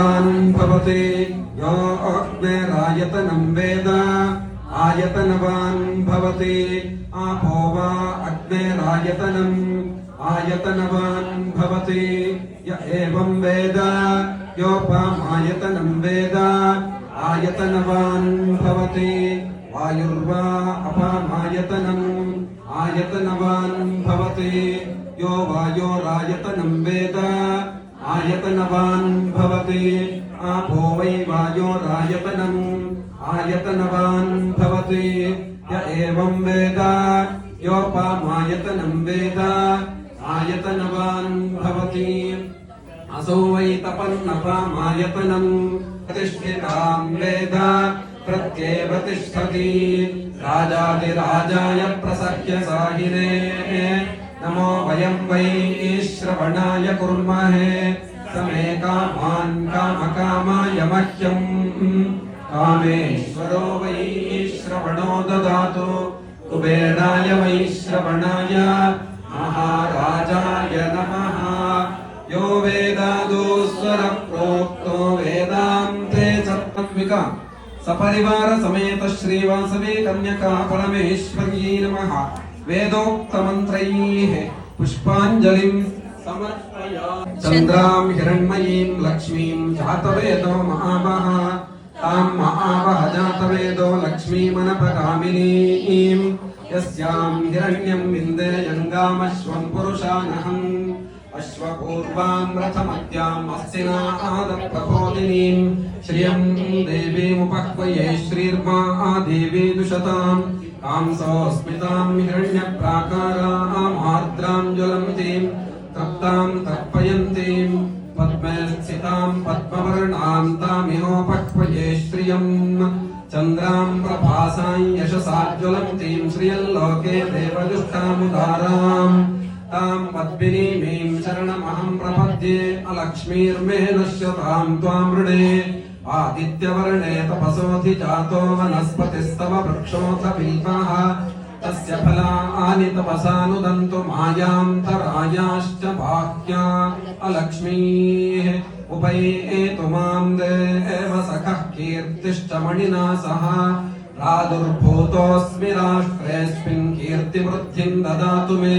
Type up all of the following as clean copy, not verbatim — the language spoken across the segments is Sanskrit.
आयतान् भवति यो अग्नेरायतनं वेद आयतनवान् भवति आपो वा अग्नेरायतनम् आयतनवान् भवति य एवं वेद योपामायतनं वेद आयतनवान् भवति वायुर्वा अपामायतनम् आयतनवान् भवति यो वायोरायतनं वेद आयतनवान् भवति आपो वै वायोरायतनम् आयतनवान् भवति य एवं वेद योपामायतनं वेद आयतनवान् भवति असौ वै तपन्नपामायतनम् प्रतिष्ठितां वेद प्रत्येव तिष्ठति राजाधिराजाय प्रसह्य साहिने नमो वयं वै श्रवणाय कुर्महे समे कामान् कामकामाय मह्यम् कामेश्वरो वै श्रवणो ददातु कुबेराय वै श्रवणाय महाराजाय नमः यो वेदादो स्वर प्रोक्तो वेदान्ते सत्त्विका सपरिवार समेत श्रीवासवे कन्यका परमेश्वर्यै नमः वेदोक्त मंत्रैः पुष्पाञ्जलिं समर्पयामि चन्द्रां हिरण्मयीं लक्ष्मीं जातवेदो महावः तां महावः जातवेदो लक्ष्मीमनपगामिनीं यस्यां हिरण्यं विन्देयङ्गामश्वं पुरुषानहम् अश्वपूर्वां रथमद्याम् अस्तिना आदप्रबोधिनीं श्रियं देवीमुपह्वये श्रीर्मा देवी दुशताम् कांसोऽस्मितां हिरण्यप्राकाराम् आर्द्रां ज्वलन्तीं तप्तां तर्पयन्तीं पद्मे स्थितां पद्मवर्णां तामिहोपह्वये श्रियं चन्द्रां प्रभासां यशसा ज्वलन्तीं श्रियल्लोके देवदुष्टामुदाराम् तां पद्मिनीमीं शरणमहं प्रपद्ये अलक्ष्मीर्मे नश्यतां त्वां मृडे आदित्यवर्णे तपसोऽधिजातो वनस्पतिस्तव वृक्षोऽथ बिल्वः तस्य फलानि तपसानुदन्तु मायान्तरायाश्च बाह्या अलक्ष्मीः उपैतु मां देव सखः कीर्तिश्च मणिना सह प्रादुर्भूतोऽस्मि राष्ट्रेऽस्मिन् कीर्तिवृद्धिं ददातु मे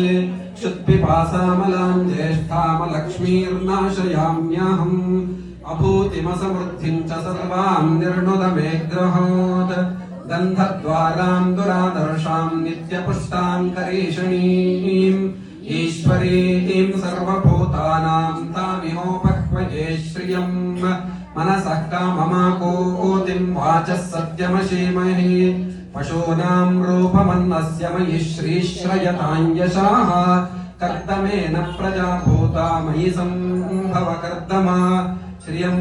क्षुत्पिपासामलां ज्येष्ठामलक्ष्मीर्नाशयाम्यहम् अभूतिमसमृद्धिं च सर्वां निर्णुदमे गृहोत् गन्धद्वारां दुरादर्शां नित्यपुष्टां करीषणीं ईश्वरीं सर्वभूतानां तामिहोपह्वये श्रियं मनसः काममाकोतिं वाचः सत्यमशीमहि पशूनां रूपमन्नस्य मयि श्रीश्रयतां यशाः कर्दमेन प्रजाभूता मयि सम्भव कर्दमा श्रियं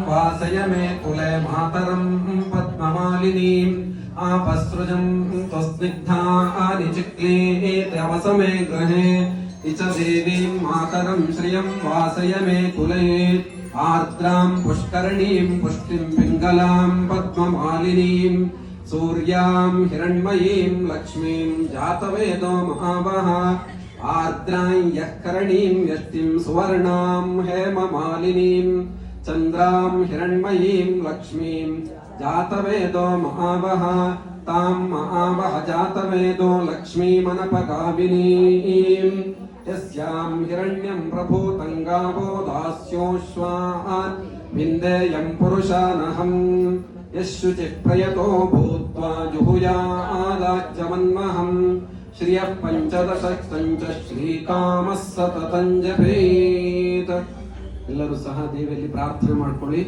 वासय मे कुले मातरं पद्ममालिनीम् आपसृजं त्वस्निग्धानि चिक्लीतवसमे गृहे इच देवीं मातरं श्रियं वासय मे कुले आर्द्रां पुष्करणीं पुष्टिं पिङ्गलां पद्ममालिनीं सूर्यां हिरण्मयीं लक्ष्मीं जातवेदो महावः आर्द्रां यः करणीं यष्टिं सुवर्णां हेममालिनीं चन्द्रां हिरण्मयीं लक्ष्मीं जातवेदो महावः तां महावः जातवेदो लक्ष्मीमनपगामिनीं यस्यां हिरण्यं प्रभूतं गावो दास्योऽश्वान् विन्देयं पुरुषानहम् यशुचिः प्रयतो भूत्वा जुहुयादाच्यमन्महम् श्रियः पंचदशश्च ಶ್ರೀಕಾಮಃ ಸತತಂ ಜಪೇತ್। ಎಲ್ಲರೂ ಸಹ ದೇವಿಯಲ್ಲಿ ಪ್ರಾರ್ಥನೆ ಮಾಡ್ಕೊಳ್ಳಿ।